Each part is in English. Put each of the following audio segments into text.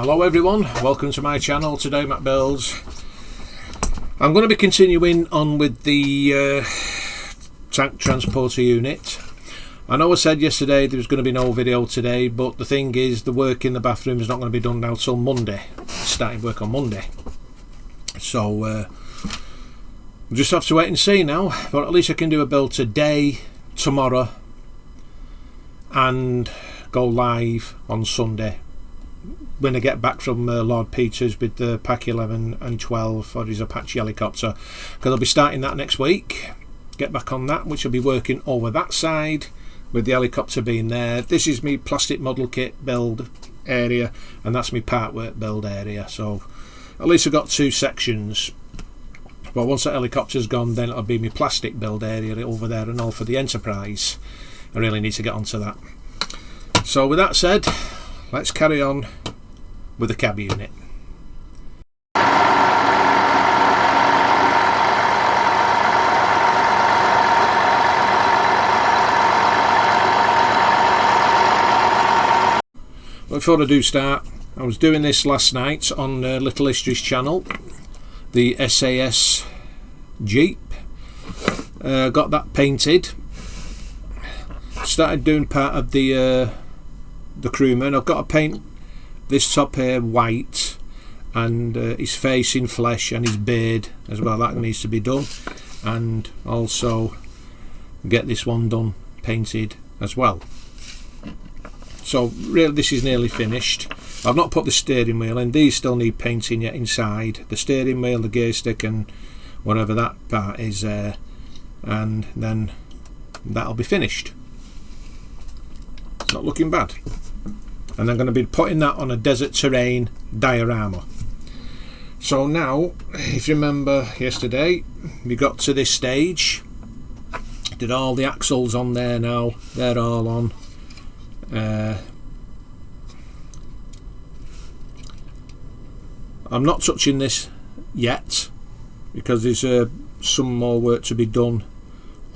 Hello everyone, welcome to my channel. Today Matt Builds. I'm going to be continuing on with the tank transporter unit. I know I said yesterday there was going to be no video today, but the thing is the work in the bathroom is not going to be done now till Monday. Starting work on Monday, so we'll just have to wait and see now, but at least I can do a build today, tomorrow and go live on Sunday when I get back from Lord Peter's with the Pack 11 and 12 for his Apache helicopter, because I'll be starting that next week. Get back on that, which will be working over that side with the helicopter being there. This is me plastic model kit build area, and that's me part work build area, so at least I've got two sections. But once the helicopter's gone, then it'll be my plastic build area over there and all for the Enterprise. I really need to get onto that. So with that said, let's carry on with the cab unit. Before I do start, I was doing this last night on Little History's channel, the SAS Jeep. Got that painted. Started doing part of the crewman. I've got to paint this top here white, and his face in flesh and his beard as well. That needs to be done, and also get this one done painted as well. So really this is nearly finished. I've not put the steering wheel in. These still need painting yet inside. The steering wheel, the gear stick and whatever that part is there, and then that'll be finished. It's not looking bad. And I'm going to be putting that on a desert terrain diorama. So now, if you remember yesterday, we got to this stage. Did all the axles on there now. They're all on. I'm not touching this yet because there's some more work to be done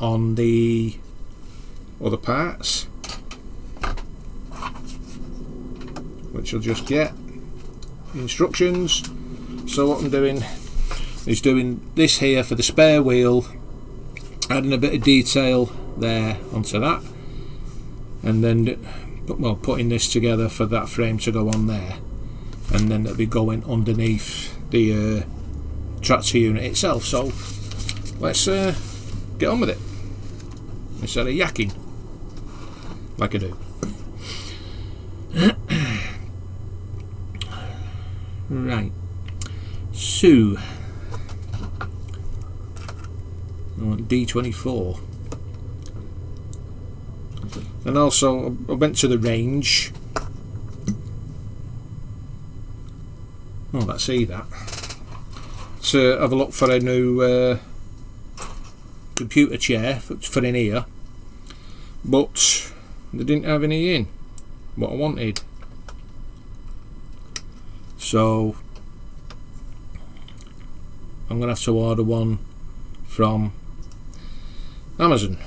on the other parts, which I'll just get instructions. So what I'm doing is doing this here for the spare wheel, adding a bit of detail there onto that, and then putting this together for that frame to go on there, and then it'll be going underneath the tractor unit itself. So let's get on with it instead of yakking like I do. Right, so D24, and also I went to the range. Oh, let's see that. To have a look for a new computer chair for in here, but they didn't have any in what I wanted. So I'm gonna have to order one from Amazon,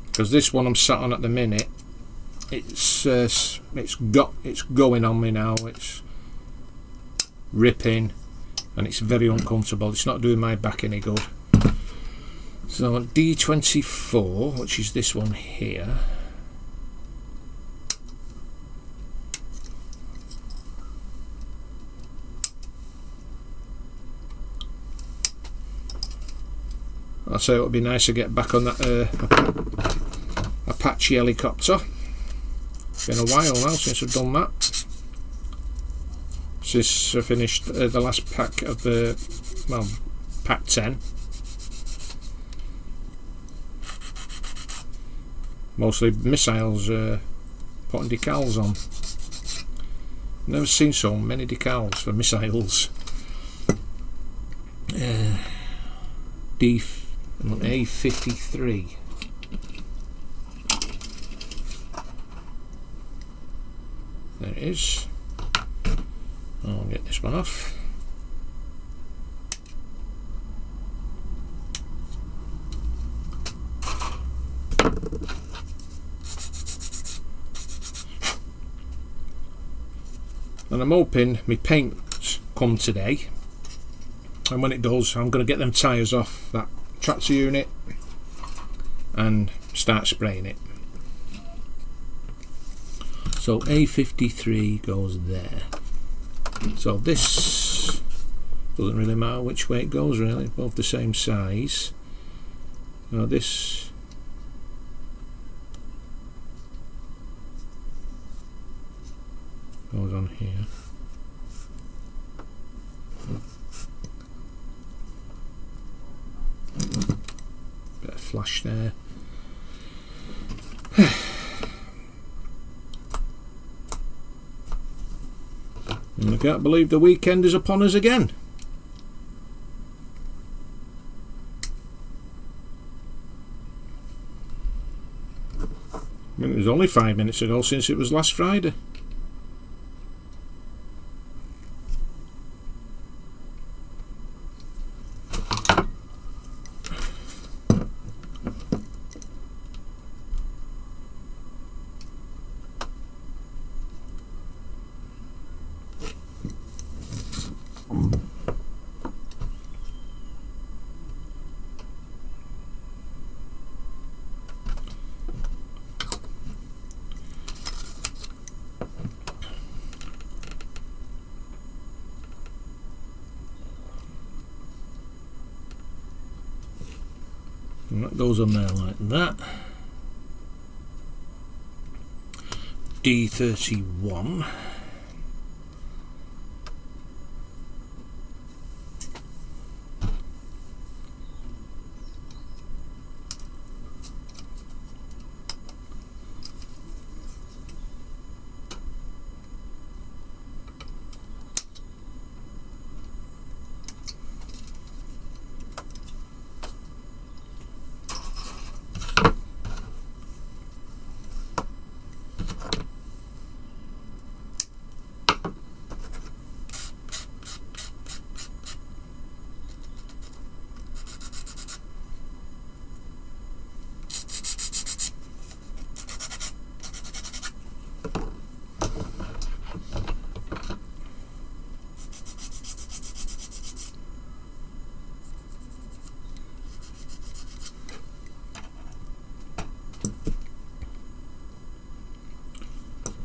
because this one I'm sat on at the minute, it's going on me now. It's ripping and it's very uncomfortable. It's not doing my back any good. So D24, which is this one here, I'll say it would be nice to get back on that Apache helicopter. It's been a while now since I've done that. Since I finished the last pack of the, pack 10. Mostly missiles, putting decals on. Never seen so many decals for missiles. A53. There it is. I'll get this one off. and I'm hoping my paint come today, and when it does I'm going to get them tyres off that tractor unit and start spraying it. So A53 goes there. So this doesn't really matter which way it goes really, both the same size. Now this goes on here. Bit of flash there. And I can't believe the weekend is upon us again. I mean, it was only 5 minutes ago since it was last Friday. And that goes on there like that. D31.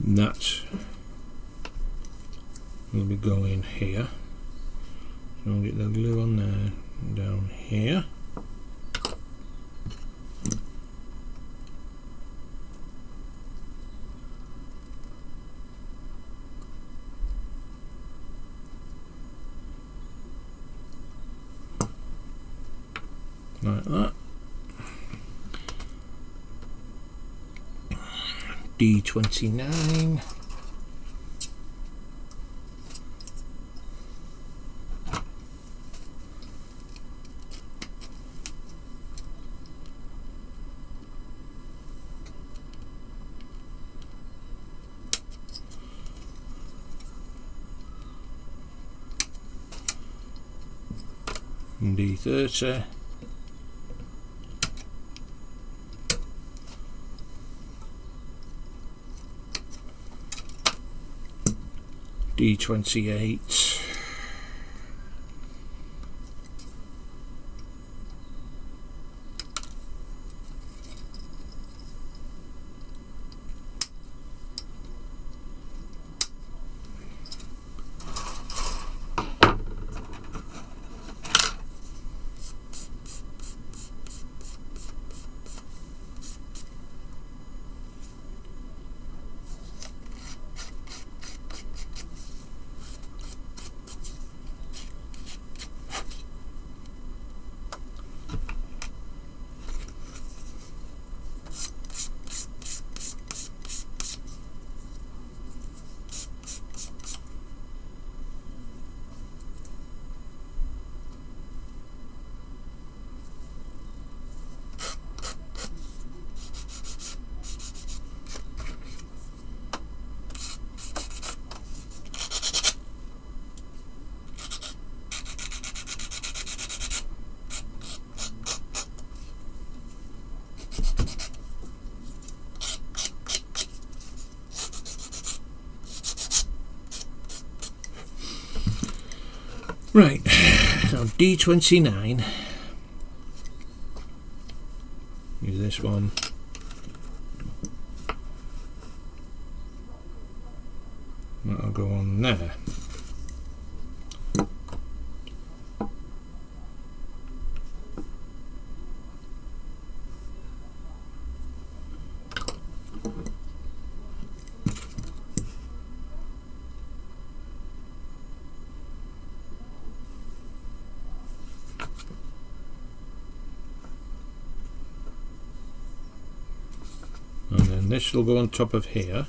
That will be going here. So I'll get the glue on there, down here. Like that. D29. D30. D28. Right, so D29. Use this one. That'll go on there. And then this will go on top of here.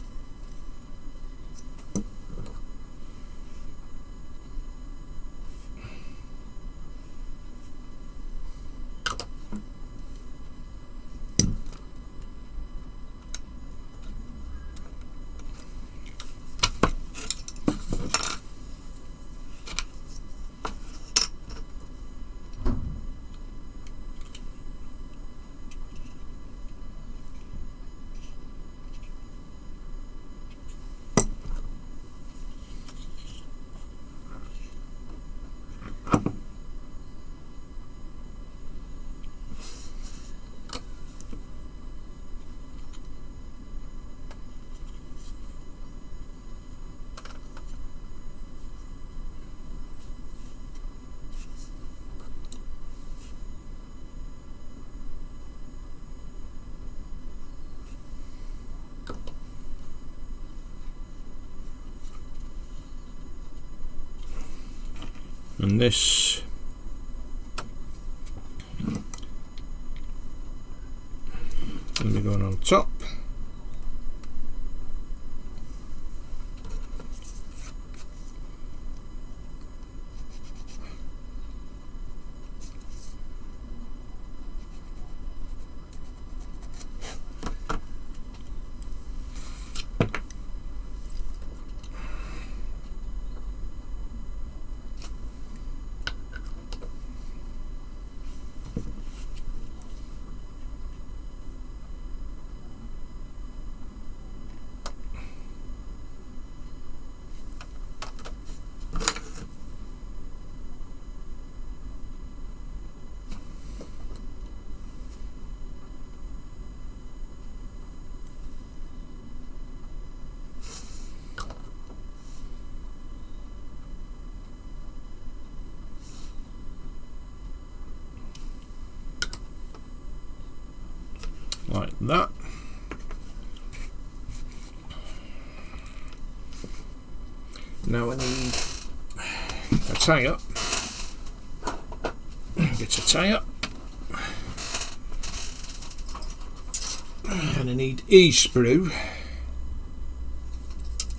And this will be going on top. Like that. Now I need a tie up. Get a tie up. And I need E-sprue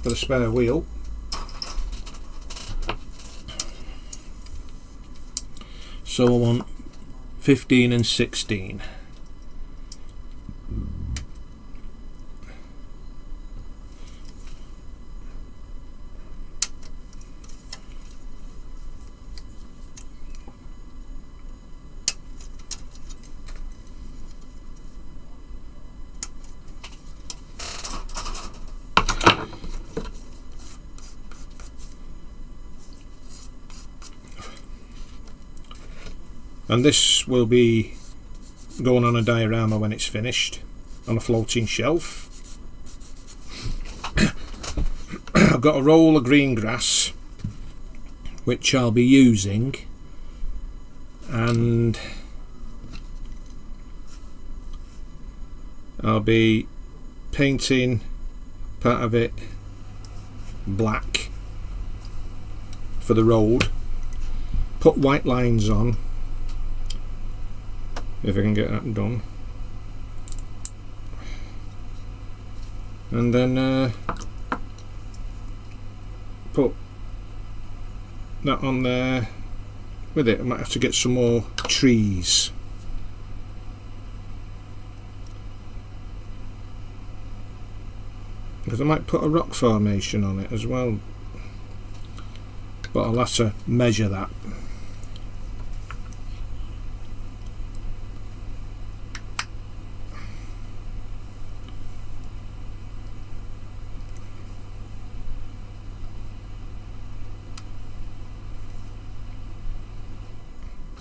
for the spare wheel. So I want 15 and 16. And this will be going on a diorama when it's finished on a floating shelf. I've got a roll of green grass which I'll be using, and I'll be painting part of it black for the road, put white lines on if I can get that done, and then put that on there with it. I might have to get some more trees. Because I might put a rock formation on it as well, but I'll have to measure that.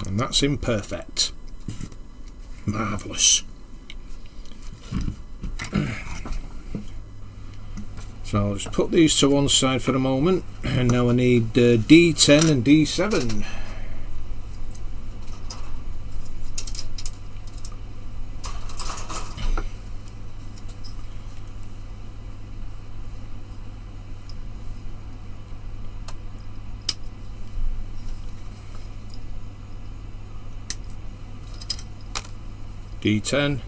And that's imperfect. Marvellous. So I'll just put these to one side for a moment, and now I need D10 and D7. D10.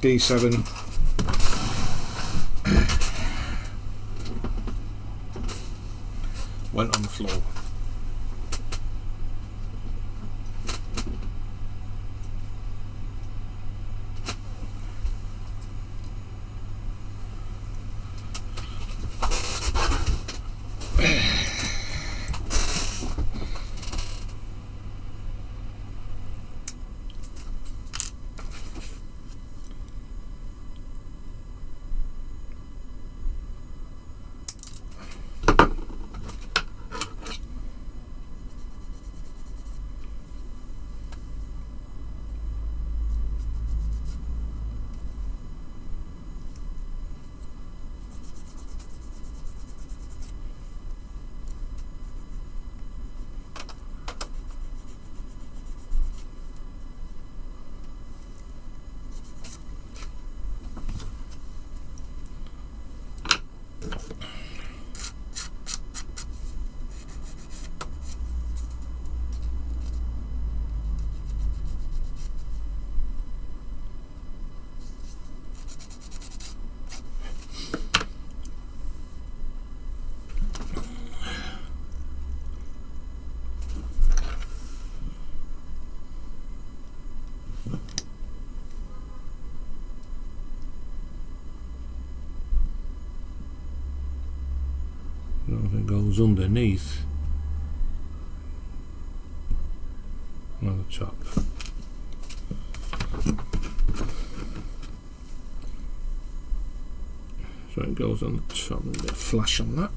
D7. Went on the floor. I don't know if it goes underneath on the top. So it goes on the top, and a bit of flash on that.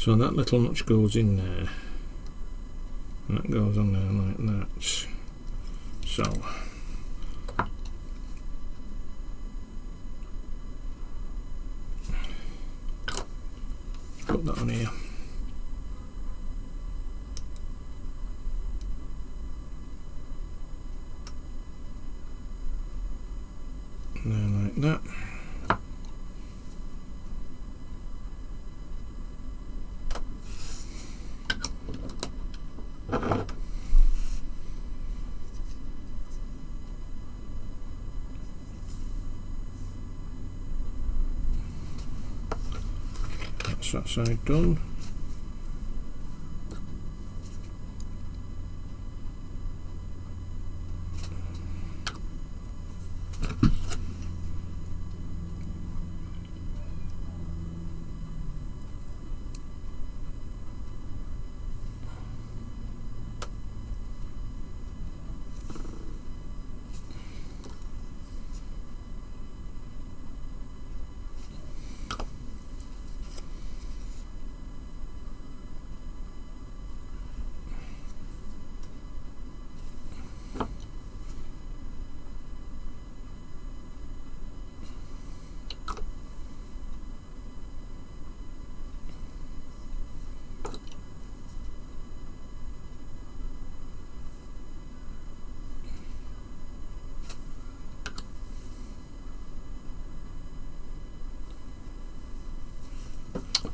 So that little notch goes in there, and that goes on there like that. So put that on here. And then like that. That's that side done.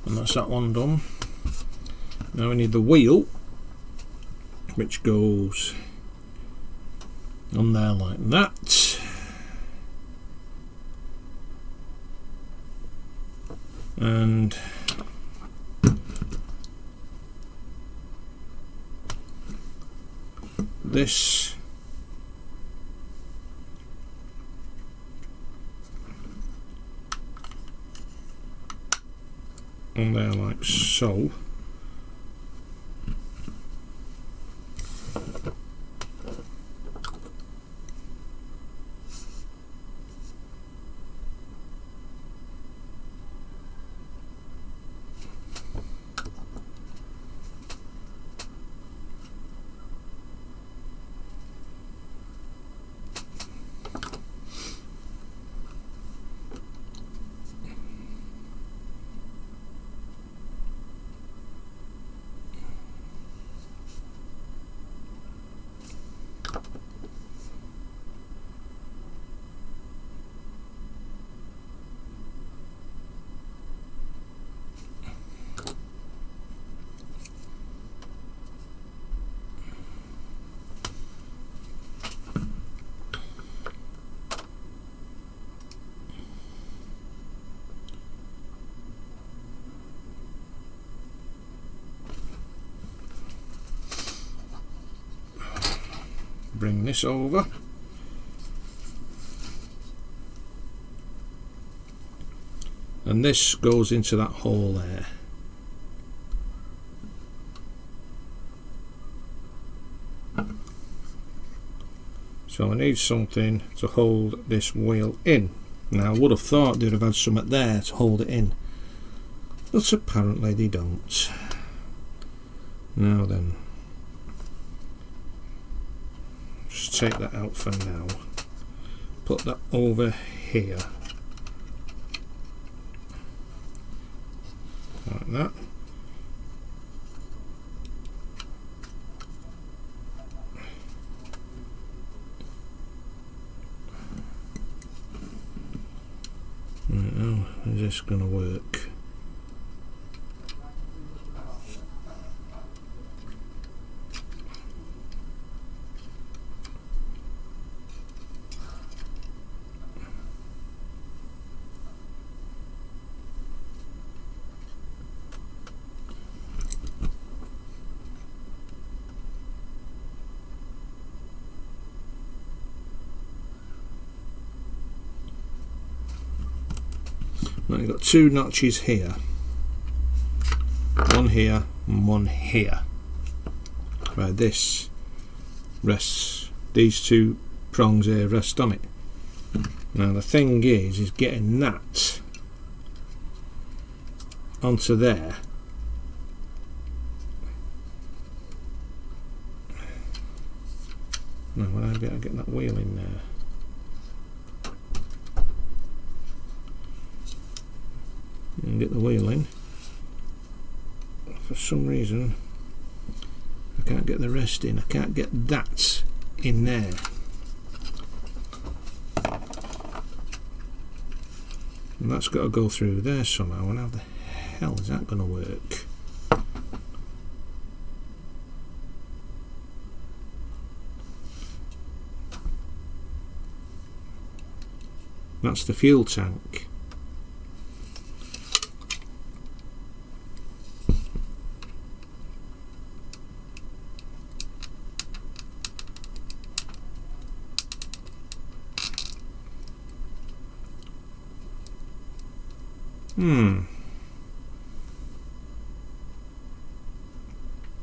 And that's that one done. Now we need the wheel, which goes on there like that. And this on there like so. Bring this over. And this goes into that hole there. So I need something to hold this wheel in. Now I would have thought they'd have had something there to hold it in, but apparently they don't. Now then, just take that out for now. Put that over here. Like that. Right, now, is this going to work? Now you've got two notches here, one here and one here, where this rests, these two prongs here rest on it. Now the thing is getting that onto there. Now will I be able to get that wheel in there? And get the wheel in. For some reason I can't get the rest in. I can't get that in there. And that's got to go through there somehow, and how the hell is that going to work? That's the fuel tank.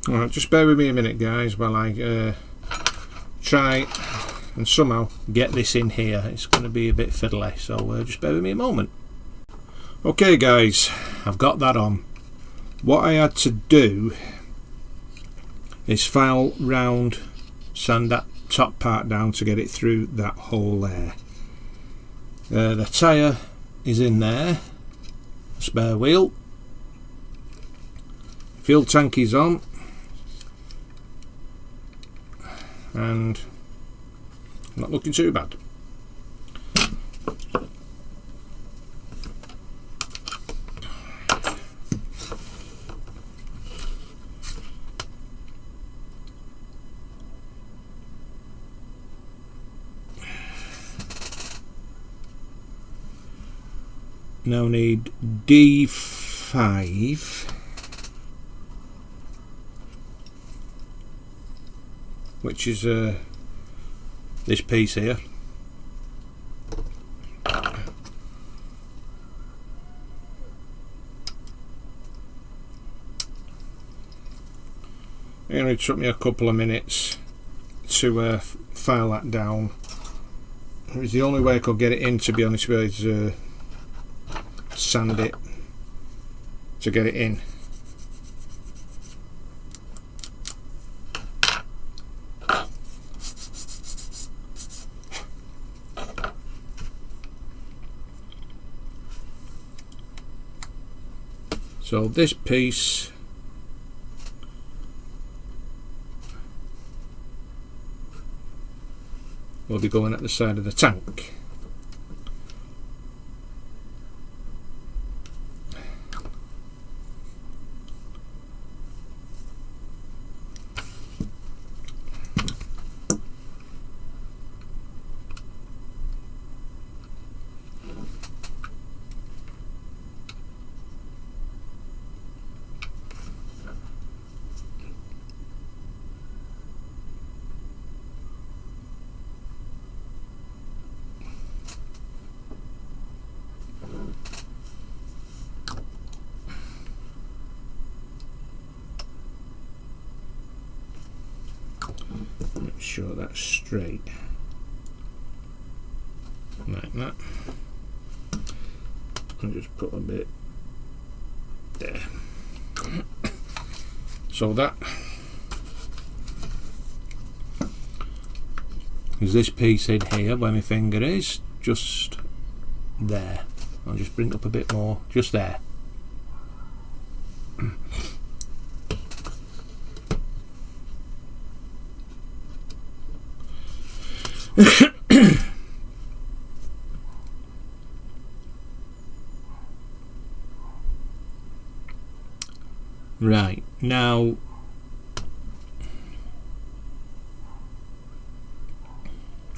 Alright, just bear with me a minute guys while I try and somehow get this in here. It's going to be a bit fiddly, so just bear with me a moment. Okay guys, I've got that on. What I had to do is file round, sand that top part down to get it through that hole there. The tyre is in there, spare wheel, fuel tank is on, and not looking too bad. Now need D5, which is this piece here. And it took me a couple of minutes to file that down. It was the only way I could get it in, to be honest with you, is sand it to get it in. So this piece will be going at the side of the tank. Make sure that's straight, like that, and just put a bit there. So that is this piece in here where my finger is, just there. I'll just bring it up a bit more, just there. Right, now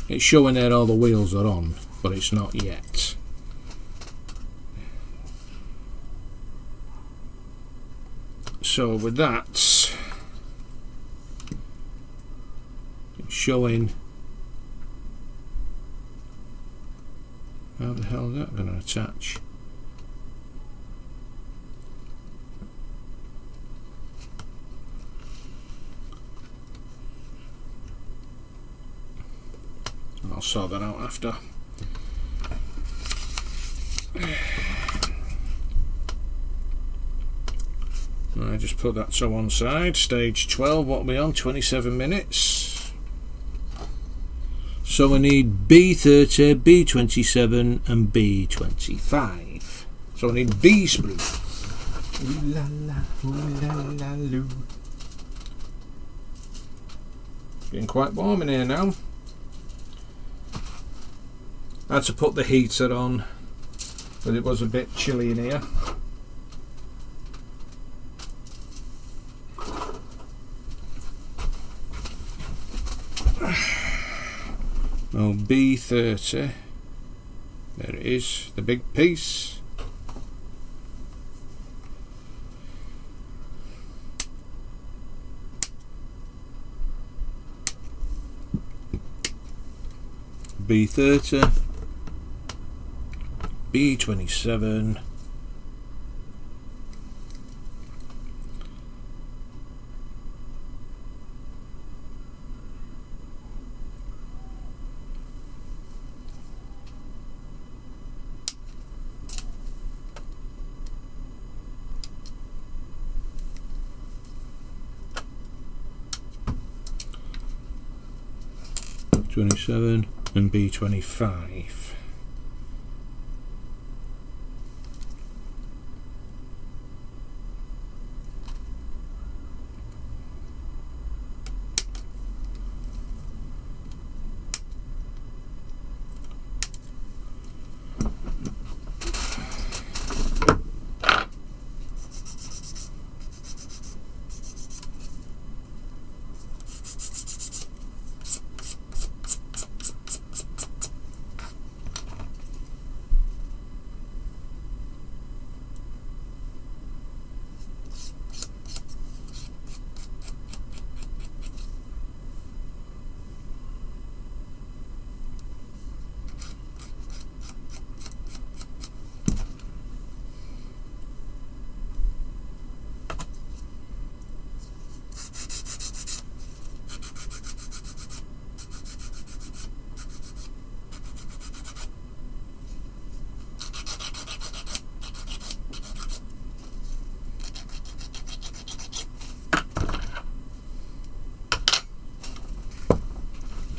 it's showing there all the wheels are on, but it's not yet. So with that, it's showing. How the hell is that going to attach? I'll sort that out after. I just put that to one side. Stage 12, what are we on? 27 minutes. So we need B30, B27 and B25. So I need B sprue. Ooh la la, ooh la la loo. Getting quite warm in here now. I had to put the heater on, but it was a bit chilly in here. Oh, B30, there it is, the big piece. B30, B27, and B25.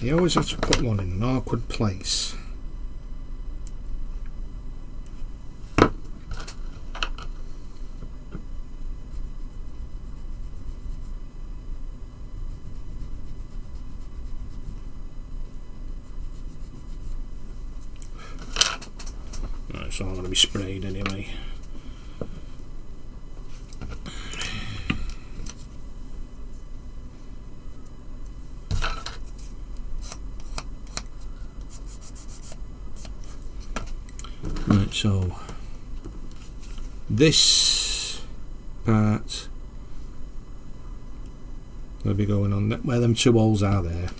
You always have to put one in an awkward place. It's all going to be sprayed anyway. Right, so this part will be going on where them two holes are there.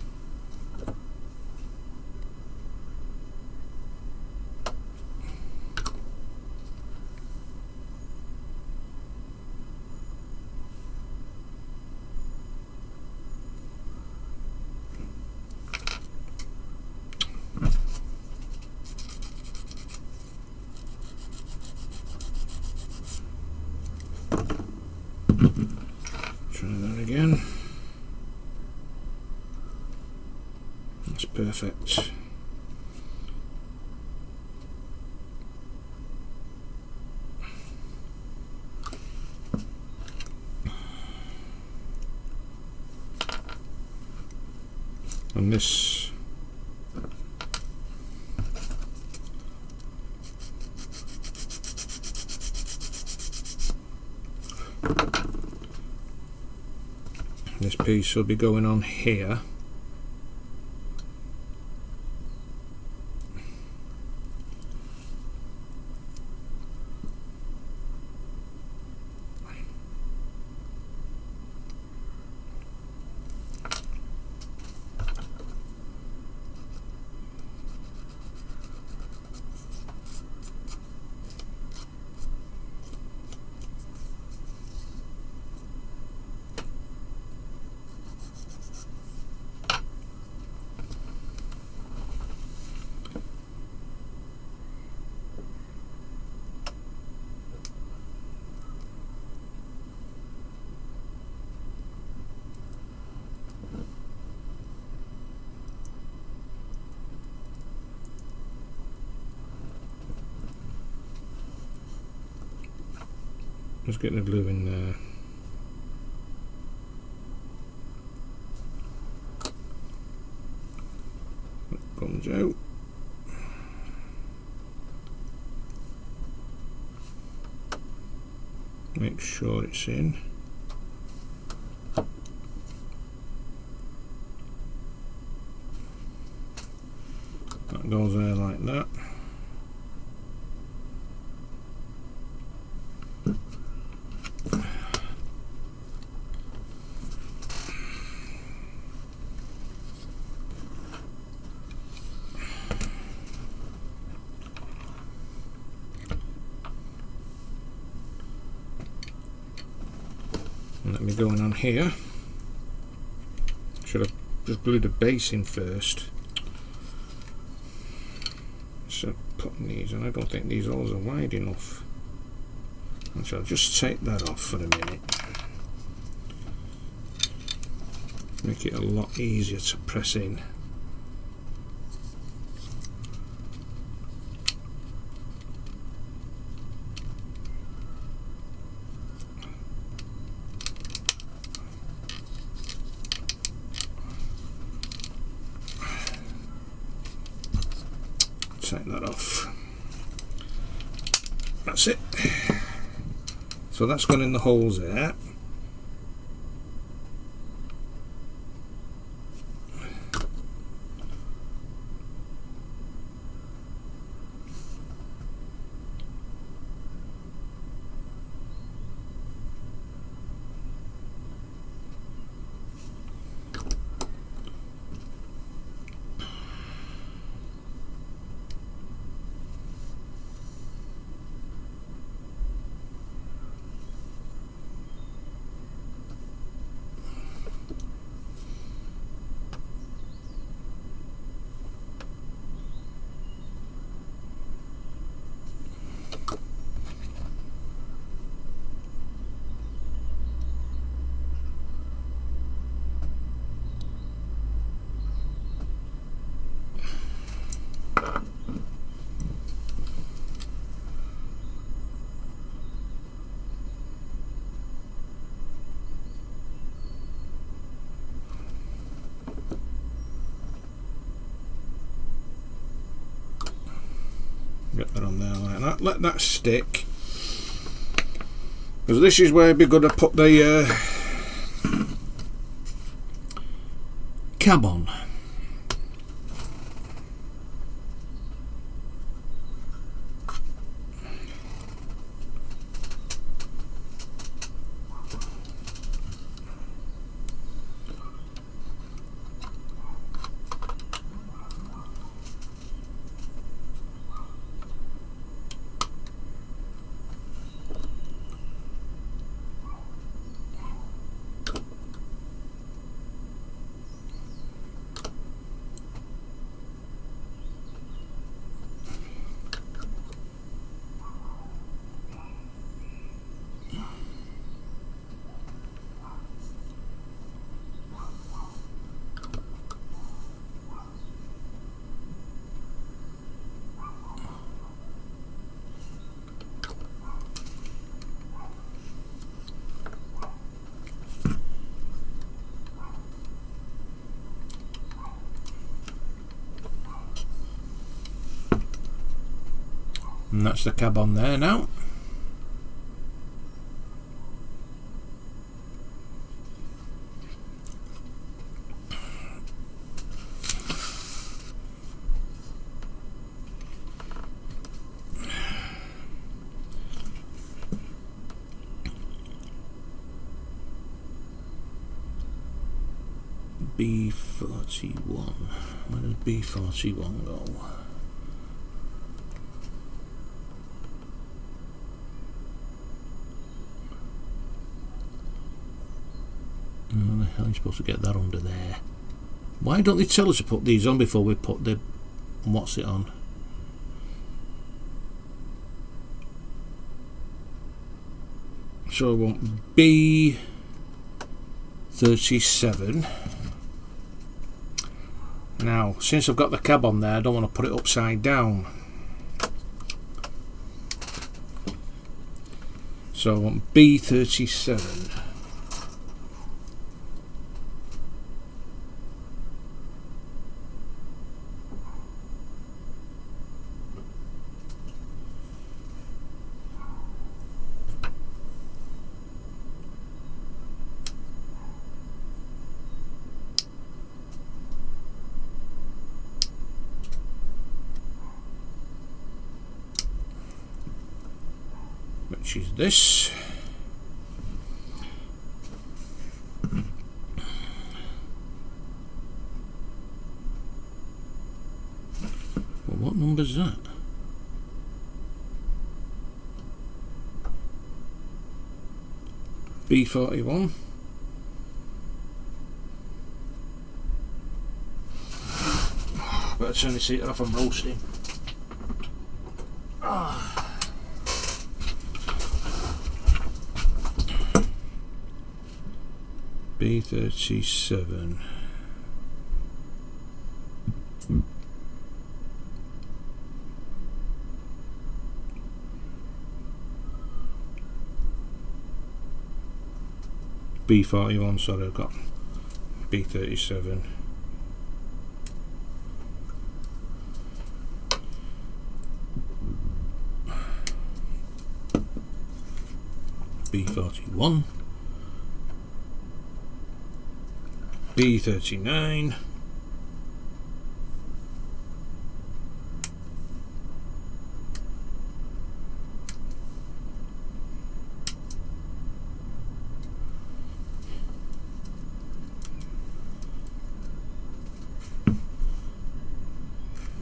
Try that again. That's perfect. And this piece will be going on here. Just getting the glue in there. That comes out. Make sure it's in. That goes there like that. Let me go on here. Should have just glued the base in first. So putting these on, I don't think these holes are wide enough. And so I'll just take that off for a minute. Make it a lot easier to press in. Take that off. That's it. So that's gone in the holes there. Get that on there like that. Let that stick. Because this is where we're going to put the cab on. And that's the cab on there now. B41. Where does B41 go? How the hell are you supposed to get that under there? Why don't they tell us to put these on before we put the what's it on? So I want B37. Now, since I've got the cab on there, I don't want to put it upside down. So I want B37. Which is this. Well, what number's that? B41. Better turn this heater off, I'm roasting. B37. B41, sorry, I've got B37. B41. B39.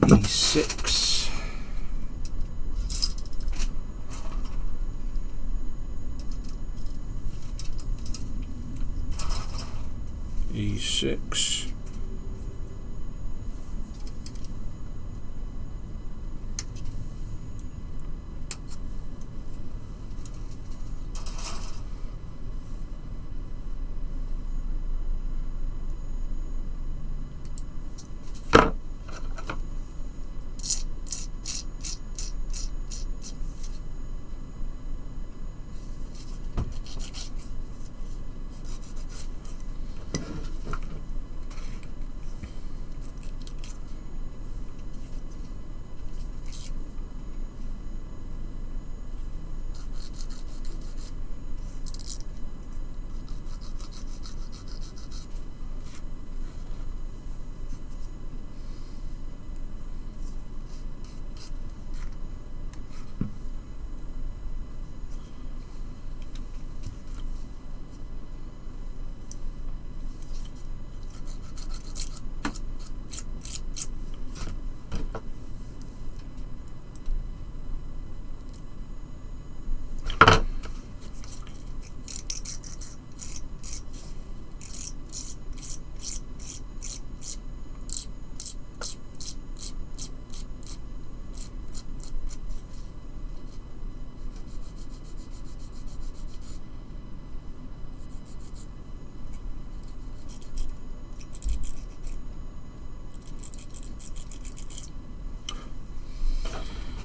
E6. E6.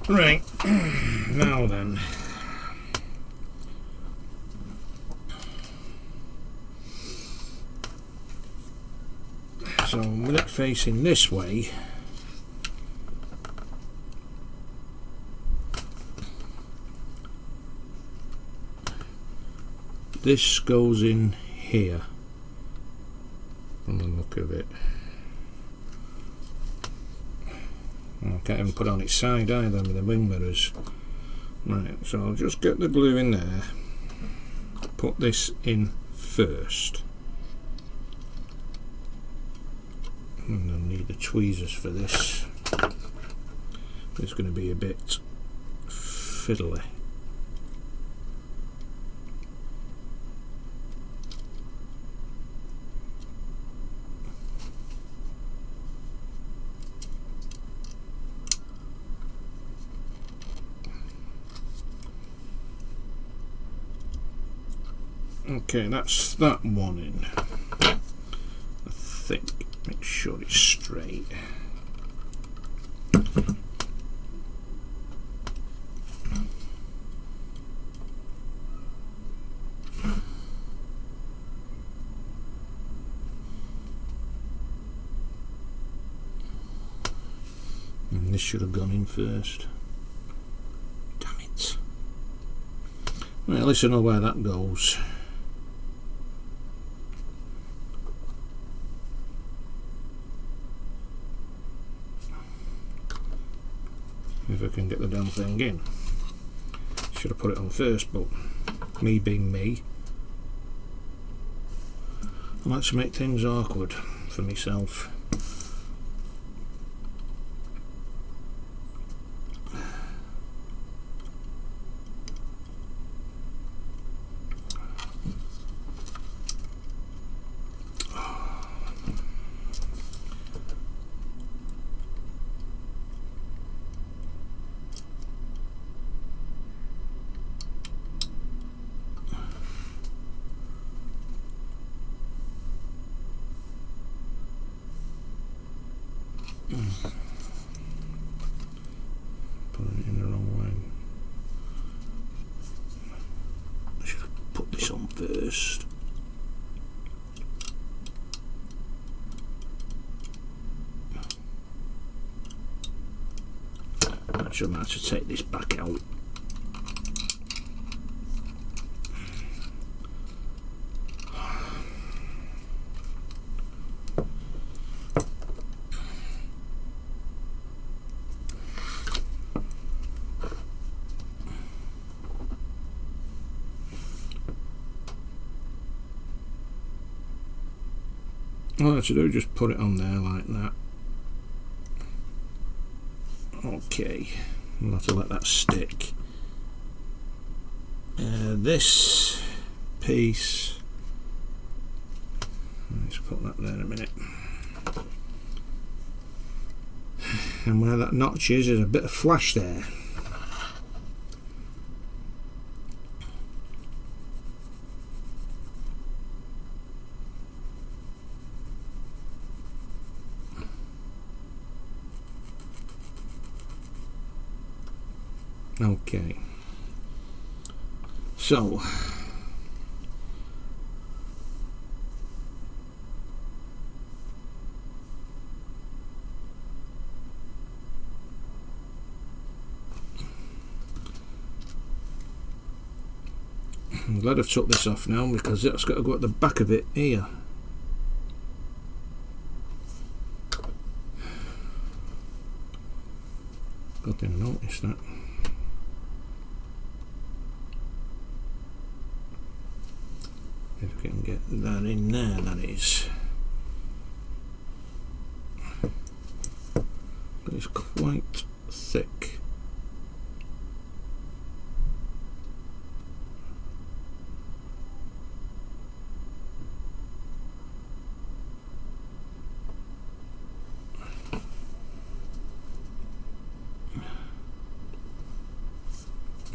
Right, now then. So with it facing this way, this goes in here from the look of it. I can't even put it on its side either with the wing mirrors. Right, so I'll just get the glue in there, put this in first, and I'll need the tweezers for this. It's going to be a bit fiddly. Okay, that's that one in. I think. Make sure it's straight. And this should have gone in first. Damn it. Well, at least I know where that goes. If I can get the damn thing in. Should have put it on first, but me being me, I like to make things awkward for myself. Put it in the wrong way. I should have put this on first. Actually, I'm going to have to take this back out. All I have to do is just put it on there like that. Okay, I'll have to let that stick. This piece, let's put that there in a minute. And where that notch is, there's a bit of flash there. Okay, so I'm glad I've took this off now because it's got to go at the back of it here. God, didn't notice that. If we can get that in there, that is. But it's quite thick.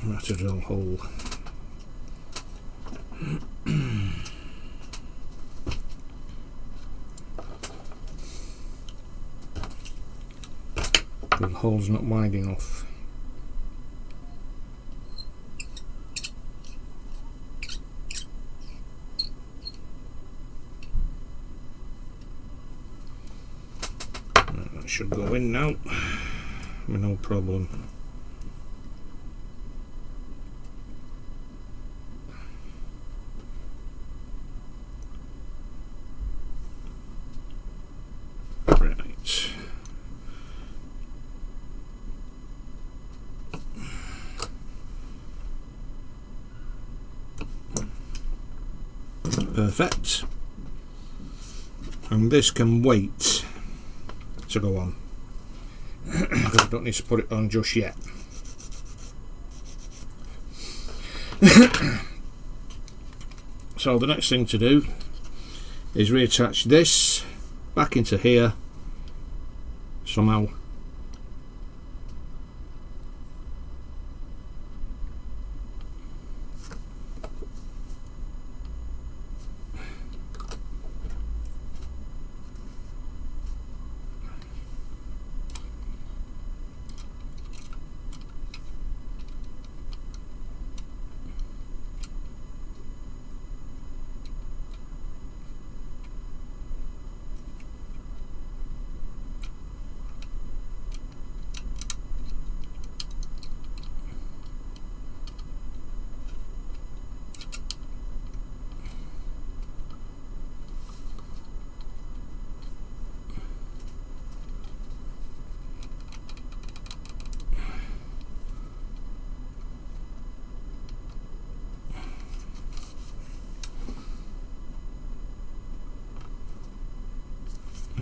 That's a drill hole. The hole's not wide enough. That should go in now, no problem. Right. Perfect. And this can wait to go on. I don't need to put it on just yet. So the next thing to do is reattach this back into here somehow.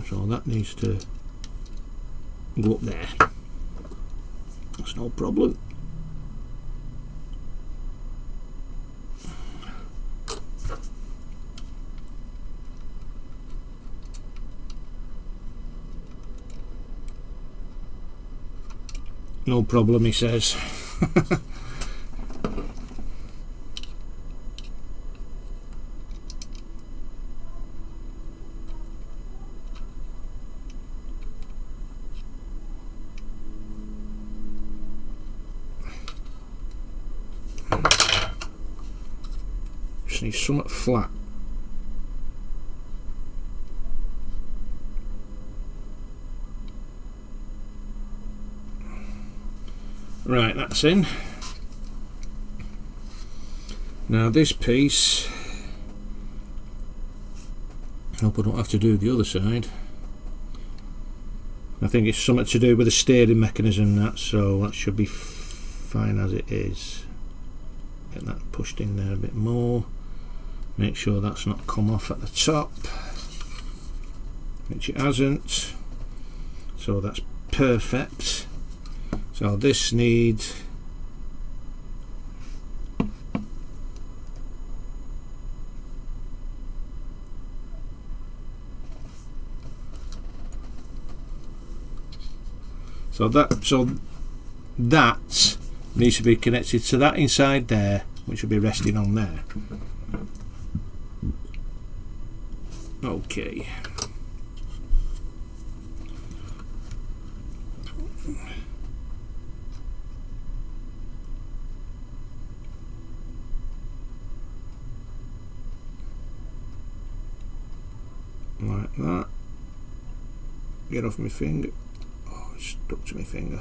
So that needs to go up there. That's no problem. No problem, he says. Just need something flat. Right, that's in. Now this piece, I hope I don't have to do the other side. I think it's something to do with the steering mechanism, that, so that should be fine as it is. Get that pushed in there a bit more. Make sure that's not come off at the top, which it hasn't. So that's perfect. So this needs that needs to be connected to that inside there, which will be resting on there. Okay. Like that. Get off my finger. Oh, it's stuck to my finger.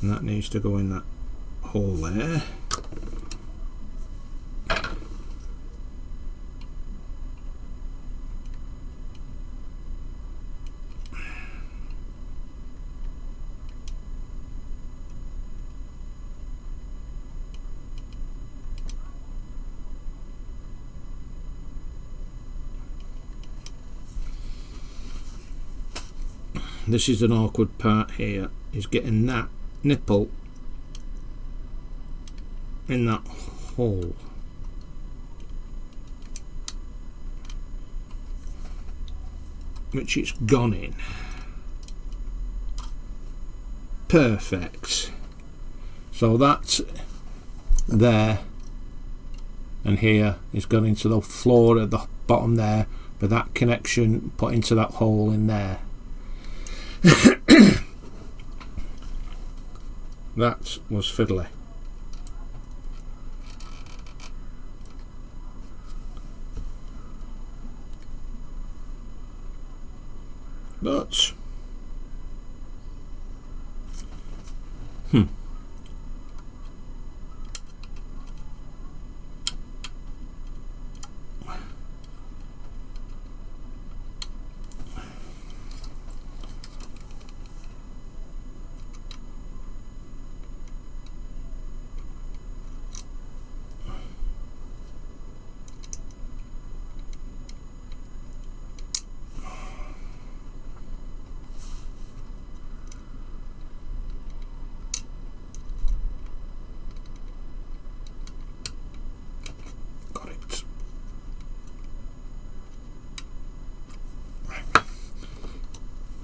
And that needs to go in that hole there. This is an awkward part here, is getting that nipple in that hole. Which it's gone in. Perfect. So that's there, and here is gone into the floor at the bottom there, but that connection put into that hole in there. That was fiddly. But got it.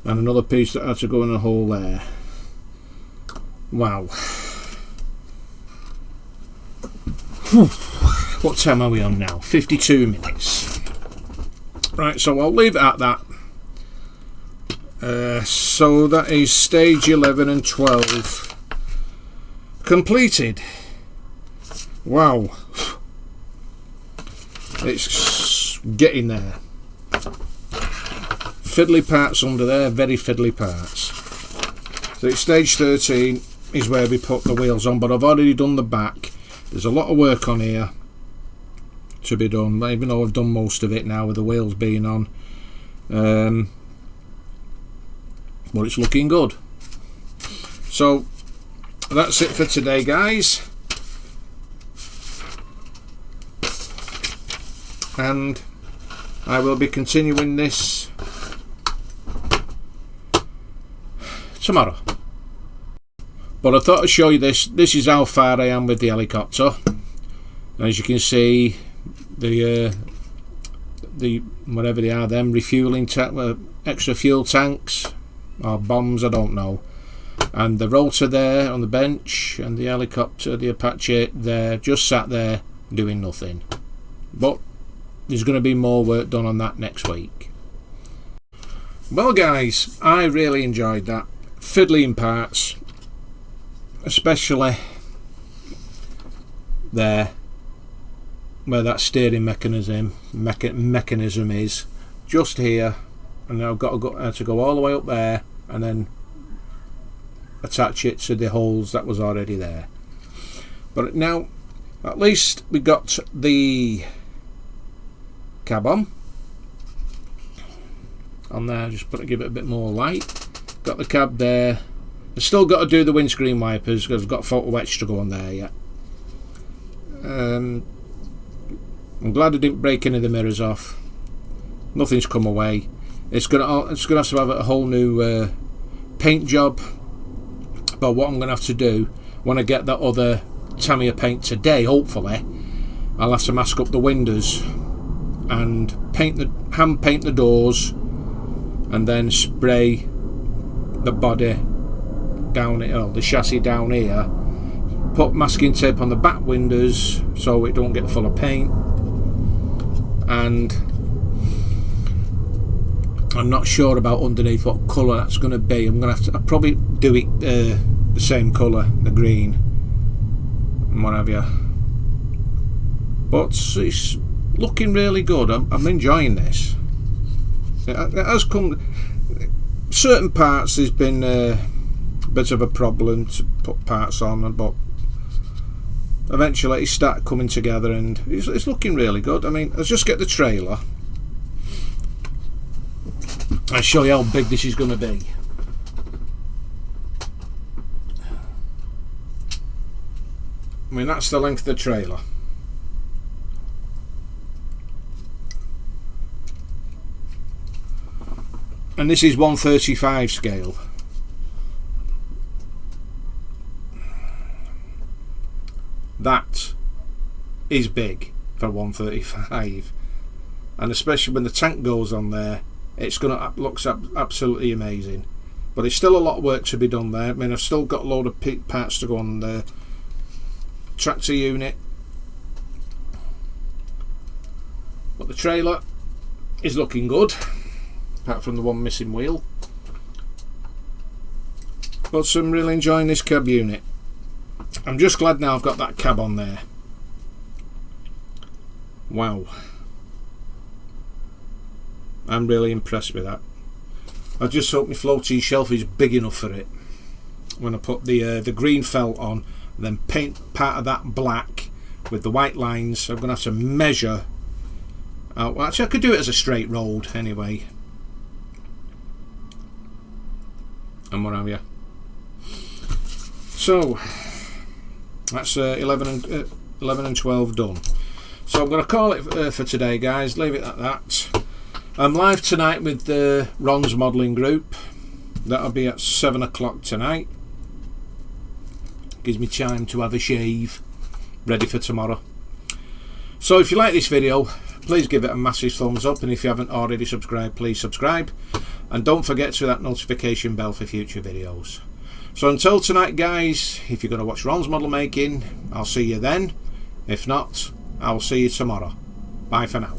And another piece that had to go in a hole there. Wow. What time are we on now? 52 minutes. Right, so I'll leave it at that. So that is stage 11 and 12 completed. Wow. It's getting there. Fiddly parts under there, very fiddly parts. So it's stage 13 is where we put the wheels on, but I've already done the back. There's a lot of work on here to be done, even though I've done most of it now with the wheels being on. But it's looking good. So that's it for today, guys. And I will be continuing this tomorrow. But I thought I'd show you this. This is how far I am with the helicopter. As you can see, the whatever they are, them refueling extra fuel tanks or bombs, I don't know. And the rotor there on the bench, and the helicopter, the Apache, there just sat there doing nothing. But there's going to be more work done on that next week. Well, guys, I really enjoyed that. Fiddling parts, especially there where that steering mechanism is, just here, and I've got to go all the way up there and then attach it to the holes that was already there. But now at least we got the cab on there, just give it a bit more light. Got the cab there. I've still got to do the windscreen wipers because I've got photo etch to go on there yet. I'm glad I didn't break any of the mirrors off. Nothing's come away. It's gonna have to have a whole new paint job. But what I'm gonna have to do when I get that other Tamiya paint today, hopefully, I'll have to mask up the windows and hand paint the doors, and then spray the body down here, the chassis down here, put masking tape on the back windows so it don't get full of paint. And I'm not sure about underneath what colour that's going to be. I'm going to have to, I'll probably do it the same colour, the green and what have you. But it's looking really good. I'm enjoying this. It has come. Certain parts there's been a bit of a problem to put parts on, but eventually it started coming together and it's looking really good. I mean, let's just get the trailer. I'll show you how big this is going to be. I mean, that's the length of the trailer. And this is 1/35 scale. That is big for 1/35, and especially when the tank goes on there, it's gonna looks absolutely amazing. But there's still a lot of work to be done there. I mean, I've still got a load of parts to go on the tractor unit, but the trailer is looking good, apart from the one missing wheel. But I'm really enjoying this cab unit. I'm just glad now I've got that cab on there. Wow, I'm really impressed with that. I just hope my floating shelf is big enough for it. When I put the green felt on, and then paint part of that black with the white lines, I'm going to have to measure out. Well, actually I could do it as a straight road anyway. And what have you. So that's 11 and 12 done. So I'm going to call it for today, guys. Leave it at that. I'm live tonight with Ron's modelling group. That'll be at 7 o'clock tonight. Gives me time to have a shave, ready for tomorrow. So if you like this video, please give it a massive thumbs up, and if you haven't already subscribed, please subscribe, and don't forget to hit that notification bell for future videos. So until tonight, guys, if you're going to watch Ron's model making, I'll see you then. If not, I'll see you tomorrow. Bye for now.